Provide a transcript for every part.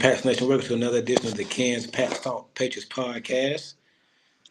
Pat's Nation. Welcome to another edition of the Cans Pat's Talk Patriots podcast.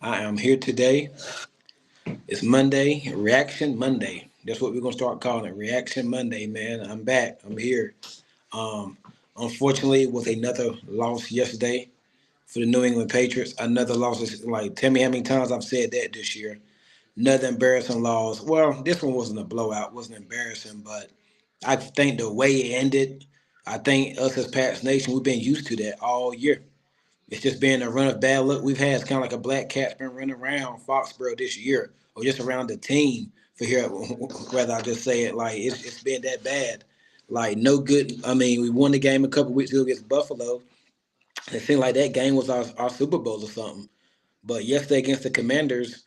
I am here today. It's Monday, Reaction Monday. That's what we're gonna start calling it, Reaction Monday. Man, I'm back. I'm here. Um, Unfortunately, it was another loss yesterday for the New England Patriots. Another loss. Like, tell me how many times I've said that this year. Another embarrassing loss. Well, this one wasn't a blowout. Wasn't embarrassing, but I think the way it ended. I think us as Pats Nation, we've been used to that all year. It's just been a run of bad luck we've had. It's kind of like a black cat's been running around Foxborough this year, or just around the team for here. Rather, I just say it like it's been that bad. Like no good. I mean, we won the game a couple weeks ago against Buffalo. It seemed like that game was our Super Bowl or something. But yesterday against the Commanders,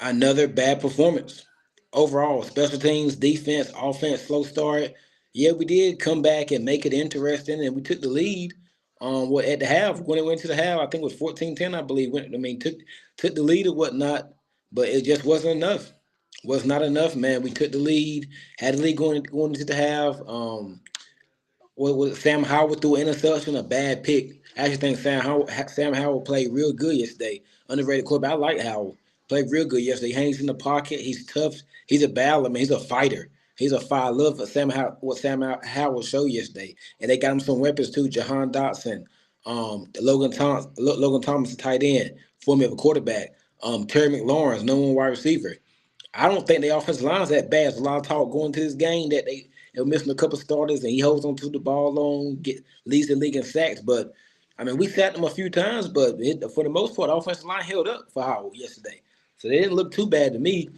another bad performance. Overall, special teams, defense, offense, slow start. Yeah, we did come back and make it interesting, and we took the lead. What at the half when it went to the half, I think it was 14-10, I believe. Took the lead or whatnot, but it just wasn't enough. Was not enough, man. We took the lead, had the lead going into the half. What was Sam Howard threw an interception, a bad pick. I actually think Sam Howard played real good yesterday. Underrated quarterback. I like Howard. Played real good yesterday. He hangs in the pocket. He's tough. He's a battler, man. He's a fighter. He's a fight. I love what Sam Howard showed yesterday. And they got him some weapons too. Jahan Dotson, Logan Thomas, a tight end, former of a quarterback. Terry McLaurin, no one wide receiver. I don't think the offensive line's that bad. There's a lot of talk going to this game that they're missing a couple starters and he holds on to the ball long, leads the league in sacks. But I mean, we sacked them a few times, but for the most part, the offensive line held up for Howard yesterday. So they didn't look too bad to me.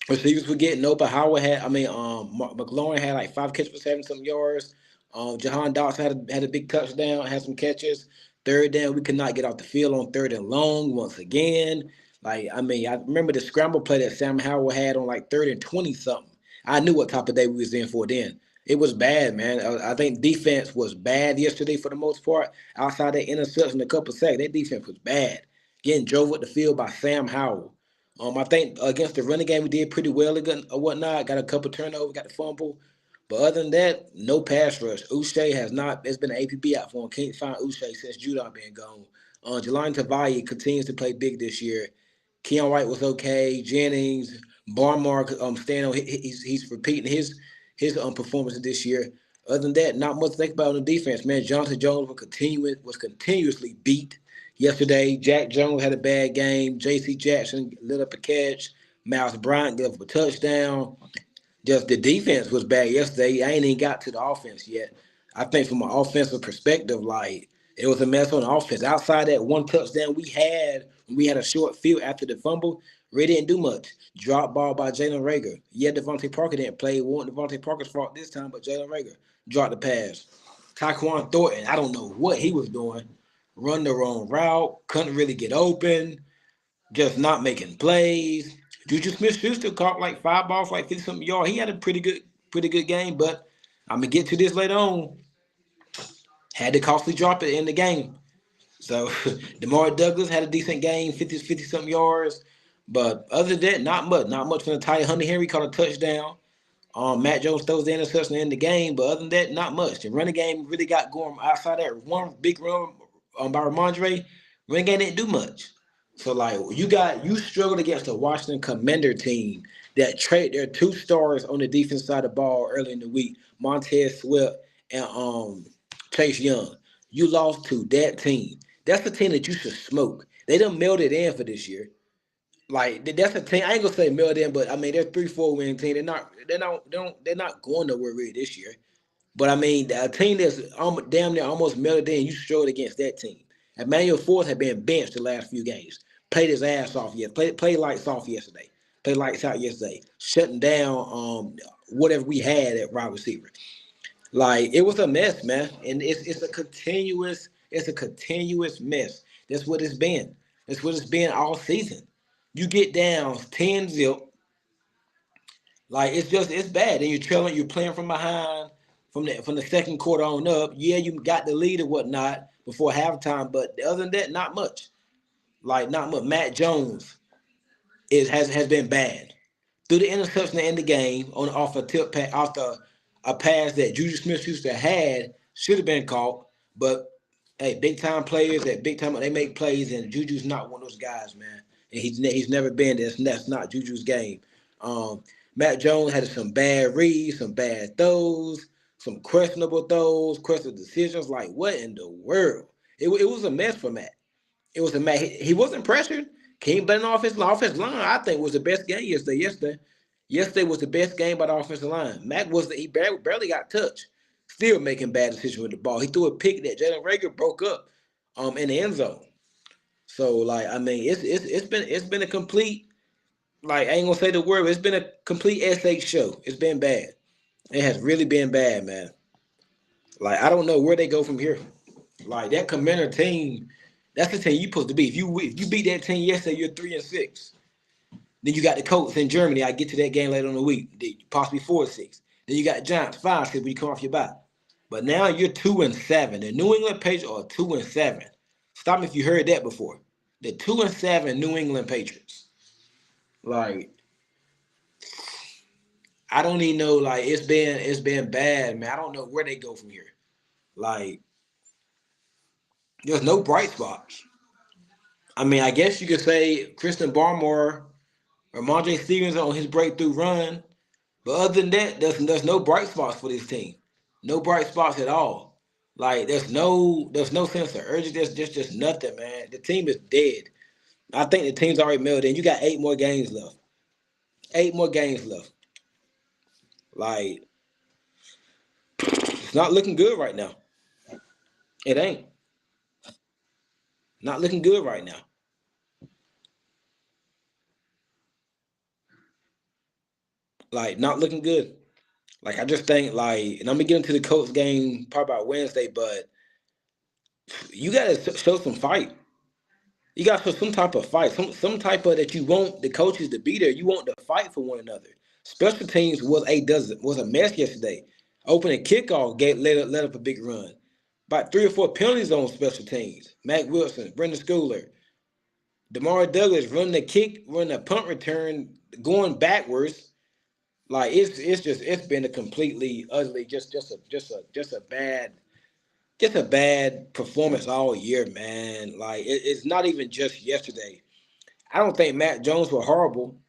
Receivers were getting open. McLaurin had like 5 catches for 70 some yards. Jahan Dotson had a big touchdown, had some catches. Third down, we could not get off the field on third and long once again. Like, I mean, I remember the scramble play that Sam Howell had on like third and 20 something. I knew what type of day we was in for then. It was bad, man. I think defense was bad yesterday for the most part. Outside that interception, a couple sacks, that defense was bad. Getting drove up the field by Sam Howell. I think against the running game we did pretty well again or whatnot. Got a couple turnovers, got the fumble. But other than that, no pass rush. Uche has not. It's been an APB out for him. Can't find Uche since Judon been gone. Jelani Tavai continues to play big this year. Keon White was okay. Jennings, Barmark, staying on. He's repeating his performance this year. Other than that, not much to think about on the defense, man. Jonathan Jones was continuously beat yesterday. Jack Jones had a bad game. J.C. Jackson lit up a catch. Miles Bryant gave up a touchdown. Just the defense was bad yesterday. I ain't even got to the offense yet. I think from an offensive perspective, like it was a mess on the offense. Outside that one touchdown we had a short field after the fumble. Really didn't do much. Drop ball by Jalen Rager. Yeah, Devontae Parker didn't play. It wasn't Devontae Parker's fault this time, but Jalen Rager dropped the pass. Tyquan Thornton, I don't know what he was doing. Run the wrong route. Couldn't really get open. Just not making plays. Juju Smith-Schuster caught like 5 balls, like 50-something yards. He had a pretty good game, but I'm gonna get to this later on. Had to costly drop it in the game. So DeMar Douglas had a decent game, 50-something yards. But other than that, not much. Not much from the tight. Hunter Henry caught a touchdown. Matt Jones throws the interception in the game, but other than that, not much. The running game really got going outside that one big run by Ramondre. Running game didn't do much. So like you struggled against the Washington Commander team that trade their 2 stars on the defense side of the ball early in the week, Montez Sweat and Chase Young. You lost to that team. That's the team that you should smoke. They done mailed it in for this year. Like that's a team. I ain't gonna say mailed in, but I mean they're 3-4 win team. They're not going nowhere really this year. But I mean, a team that's damn near almost melted in, you struggled against that team. Emmanuel Force had been benched the last few games. Played his ass off Played lights off yesterday. Played lights out yesterday. Shutting down whatever we had at wide receiver. Like it was a mess, man. And it's a continuous mess. That's what it's been. That's what it's been all season. You get down 10-0. Like it's bad. And you're playing from behind from the second quarter on up. Yeah, you got the lead or whatnot before halftime, but other than that, not much. Like not much. Matt Jones has been bad. Through the interception to end the game on off a pass that Juju Smith-Schuster had should have been caught. But hey, big time players at big time they make plays, and Juju's not one of those guys, man. And he's never been. That's not Juju's game. Um, Matt Jones had some bad reads, some bad throws, some questionable throws, questionable decisions. Like what in the world? It was a mess for Matt. It was a mess. He wasn't pressured. Came playing offensive line. I think was the best game yesterday. Yesterday was the best game by the offensive line. Mac was he barely got touched. Still making bad decisions with the ball. He threw a pick that Jalen Rager broke up in the end zone. So like I mean it's been a complete like I ain't gonna say the word, but it's been a complete SH show. It's been bad. It has really been bad, man. Like I don't know where they go from here. Like that Commander team, that's the team you supposed to be. If you beat that team yesterday, you're 3-6. Then you got the Colts in Germany. I get to that game later in the week. Possibly 4-6. Then you got the Giants 5-6 when you come off your bye. But now you're 2-7. The New England Patriots are 2-7. Stop me if you heard that before. The 2-7 New England Patriots. Like I don't even know. Like it's been bad, man. I don't know where they go from here. Like there's no bright spots. I mean, I guess you could say Christian Barmore or Mondre Stevens on his breakthrough run. But other than that, there's no bright spots for this team. No bright spots at all. Like there's no sense of urgency. There's just nothing, man. The team is dead. I think the team's already melted in. You got 8 more games left. 8 more games left. Like it's not looking good right now. It ain't. Not looking good right now. Like not looking good. Like I just think like, and I'm gonna get into the Colts game probably about Wednesday, but you gotta show some fight. You got to show some type of fight, some type of that you want the coaches to be there. You want to fight for one another. Special teams was a mess yesterday. Opening kickoff let up a big run. About 3 or 4 penalties on special teams. Mac Wilson, Brendan Schooler, Demar Douglas running a punt return, going backwards. Like it's been a completely ugly, just a bad performance all year, man. Like it's not even just yesterday. I don't think Matt Jones was horrible,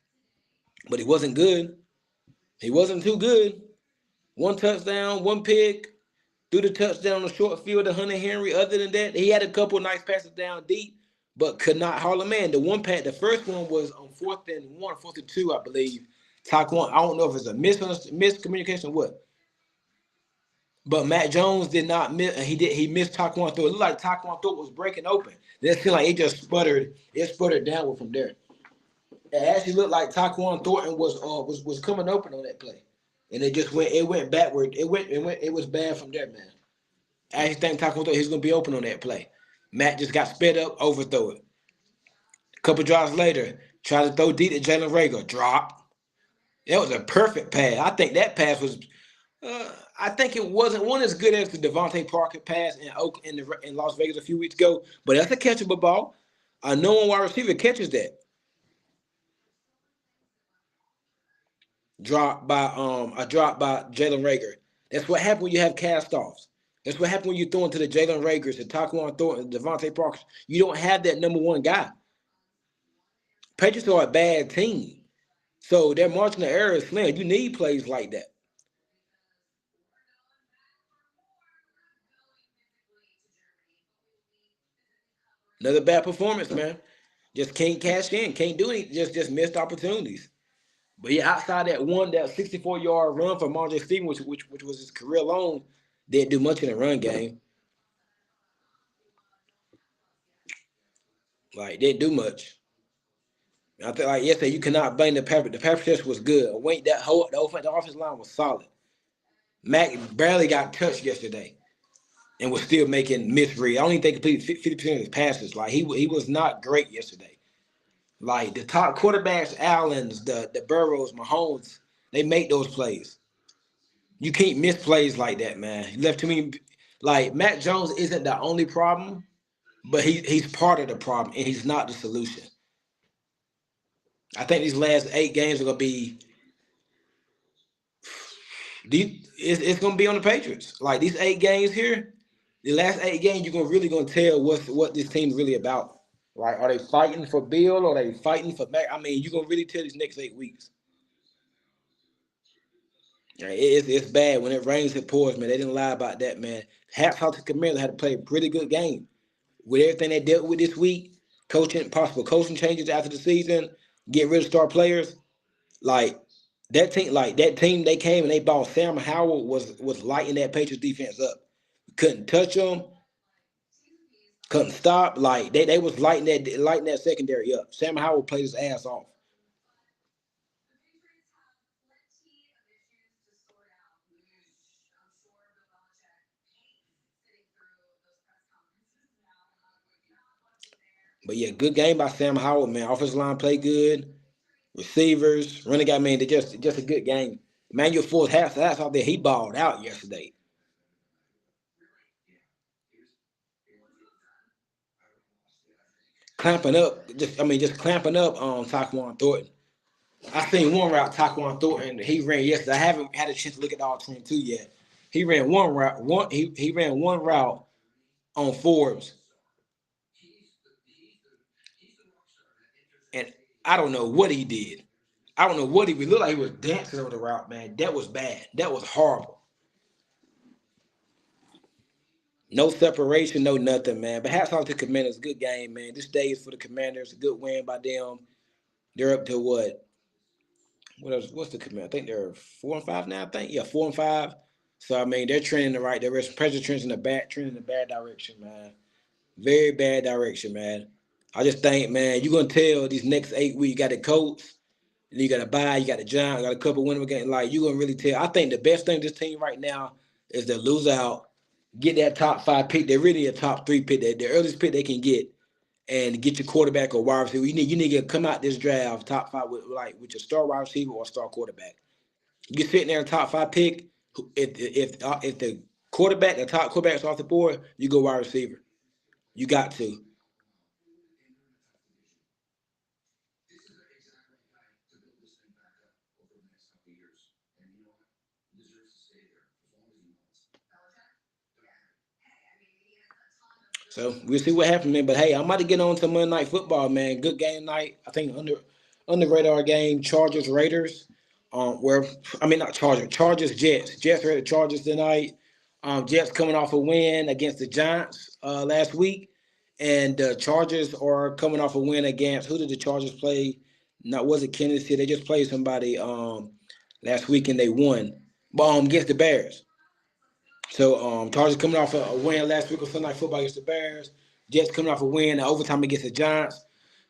but he wasn't good. He wasn't too good. One touchdown, one pick, threw the touchdown on the short field to Hunter Henry. Other than that, he had a couple of nice passes down deep, but could not haul a man. The first one was on 4th and 1, 4th and 2, I believe. Taquan, I don't know if it's a miscommunication or what, but Matt Jones did not miss. He missed Taquan throw. It looked like Taquan throw was breaking open. Then it seemed like it just sputtered. It sputtered downward from there. It actually looked like Taquan Thornton was coming open on that play, and it went backward. It was bad from there, man. I actually think Taquan Thornton he's gonna be open on that play. Matt just got sped up, overthrow it. A couple drives later, tried to throw deep to Jalen Rager, drop. That was a perfect pass. I think that pass was. I think it wasn't one as good as the Devontae Parker pass in Las Vegas a few weeks ago, but that's a catchable ball. No one wide receiver catches that. Drop by Jalen Rager. That's what happened when you have cast offs. That's what happened when you throw into the Jalen Ragers, the Taquan Thornton, Devontae Parker. You don't have that number one guy. Patriots are a bad team. So their margin of error is slim. You need plays like that. Another bad performance, man. Just can't cash in, can't do anything. Just missed opportunities. But yeah, outside that 64-yard run for Marjorie Stevens, which was his career long, didn't do much in the run game. Like didn't do much. I think like yesterday, you cannot blame the Patriots. The Patriots was good. Wait, the offensive line was solid. Mac barely got touched yesterday and was still making misread. I don't even think he completed 50% of his passes. Like he was not great yesterday. Like the top quarterbacks, Allen's, the Burrows, Mahomes, they make those plays. You can't miss plays like that, man. He left too many. Like Matt Jones isn't the only problem, but he's part of the problem and he's not the solution. I think these last 8 games are gonna be it's gonna be on the Patriots. Like these 8 games here, The last 8 games, you're really gonna tell what this team's really about. Right? Are they fighting for Bill? Or are they fighting for Mac? I mean, you're gonna really tell these next 8 weeks. Right? It's bad when it rains, it pours, man. They didn't lie about that, man. Hats off to Camilla had to play a pretty good game with everything they dealt with this week. Coaching, possible coaching changes after the season, get rid of star players. Like that team, they came and they bought Sam Howell was lighting that Patriots defense up. Couldn't touch them, couldn't stop. Like they was lighting that secondary up. Sam Howell played his ass off. But yeah, good game by Sam Howell, man. Offensive line play good. Receivers, running guy, man, they just a good game. Manuel Force hats off there. He balled out yesterday. Clamping up, just clamping up on Taquan Thornton. I seen one route Taquan Thornton he ran yesterday. I haven't had a chance to look at all 22 yet. He ran one route. He ran one route on Forbes, and I don't know what he did. I don't know what he looked like. He was dancing over the route, man. That was bad. That was horrible. No separation, no nothing, man. But hats off to Commanders. Good game, man. This day is for the Commanders. A good win by them. They're up to what? What else? What's the Commanders? I think they're 4-5 now. I think yeah, 4-5. So I mean, they're trending in the right direction. Pressure trending in the bad direction, man. Very bad direction, man. I just think, man, you're gonna tell these next 8 weeks. You got the Colts, and you got to buy. You got the Giants. Got a couple winnable games. Like you're gonna really tell. I think the best thing this team right now is to lose out, get that top 5 pick. They're really a top 3 pick. They're the earliest pick they can get, and get your quarterback or wide receiver. You need to come out this draft top 5 with your star wide receiver or star quarterback. You sitting there in top 5 pick. If the quarterback, the top quarterback's off the board, you go wide receiver. You got to. So we'll see what happens, man. But hey, I'm about to get on to Monday Night Football, man. Good game night. I think under radar game, Chargers Raiders. Where I mean not Chargers, Chargers Jets. Jets are the Chargers tonight. Jets coming off a win against the Giants last week, and the Chargers are coming off a win against who did the Chargers play? Not was it Kansas City? They just played somebody last week and they won. Against the Bears. So Chargers coming off a win last week on Sunday Night Football against the Bears. Jets coming off a win in overtime against the Giants.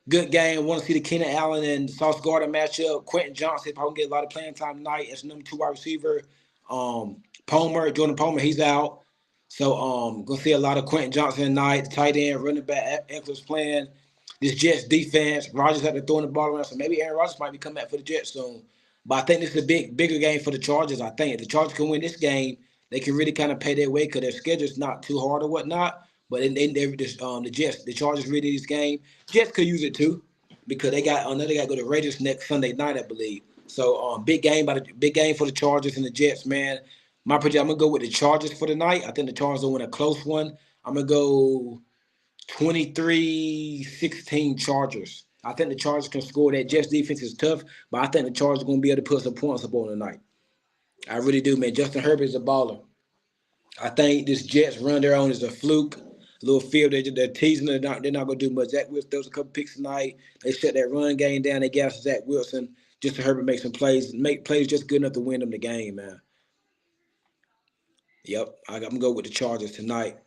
Good game. Want to see the Keenan Allen and Sauce Gardner matchup. Quentin Johnson probably get a lot of playing time tonight as number 2 wide receiver. Jordan Palmer, he's out. So gonna see a lot of Quentin Johnson tonight. The tight end, running back, Eckler's playing. This Jets defense, Rodgers had to throw the ball around, so maybe Aaron Rodgers might be coming back for the Jets soon. But I think this is a bigger game for the Chargers. I think if the Chargers can win this game, they can really kind of pay their way because their schedule's not too hard or whatnot. But the Jets, the Chargers really this game. Jets could use it too because they got to go to Raiders next Sunday night, I believe. So big game for the Chargers and the Jets, man. My prediction, I'm gonna go with the Chargers for the night. I think the Chargers will win a close one. I'm gonna go 23-16 Chargers. I think the Chargers can score. That Jets defense is tough, but I think the Chargers are gonna be able to put some points up on tonight. I really do, man. Justin Herbert is a baller. I think this Jets run their own is a fluke. A little feel they're teasing. They're not going to do much. Zach Wilson throws a couple picks tonight. They shut that run game down. They gas Zach Wilson. Justin Herbert makes some plays. Make plays just good enough to win them the game, man. Yep. I'm going to go with the Chargers tonight.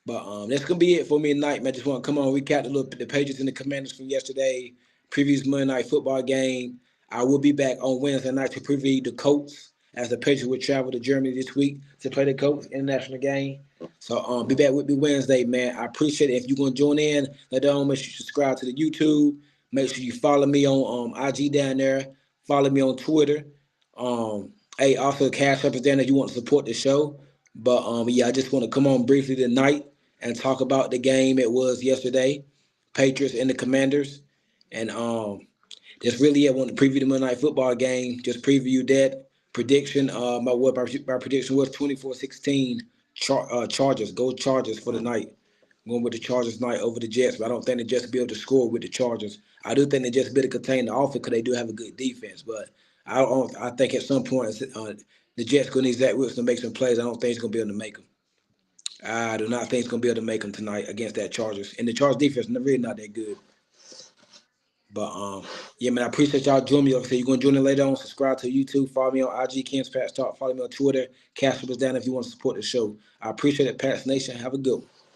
But that's gonna be it for me tonight, man. Just want to come on, recap the Patriots and the Commanders from yesterday, previous Monday night football game. I will be back on Wednesday night to preview the Colts as the Patriots will travel to Germany this week to play the Colts international game. So be back with me Wednesday, man. I appreciate it. If you're gonna join in, let down make sure you subscribe to the YouTube. Make sure you follow me on IG down there. Follow me on Twitter. Hey, also Cash App is down there if you want to support the show. But yeah, I just want to come on briefly tonight and talk about the game it was yesterday, Patriots and the Commanders. And just really I want to preview the Monday Night Football game. Just preview that prediction. My prediction was 24-16 Chargers. Go Chargers for the night. Going with the Chargers tonight over the Jets, but I don't think the Jets will be able to score with the Chargers. I do think the Jets will be able to contain the offense because they do have a good defense, but I don't. I think at some point the Jets going to need Zach Wilson to make some plays. I don't think he's going to be able to make them. I do not think he's going to be able to make them tonight against that Chargers. And the Chargers defense is really not that good. But yeah, man, I appreciate y'all joining me. Like I said, you're gonna join me later on. Subscribe to YouTube. Follow me on IG, Ken's Patch Talk. Follow me on Twitter. Cash us down if you want to support the show. I appreciate it, Patch Nation. Have a good one.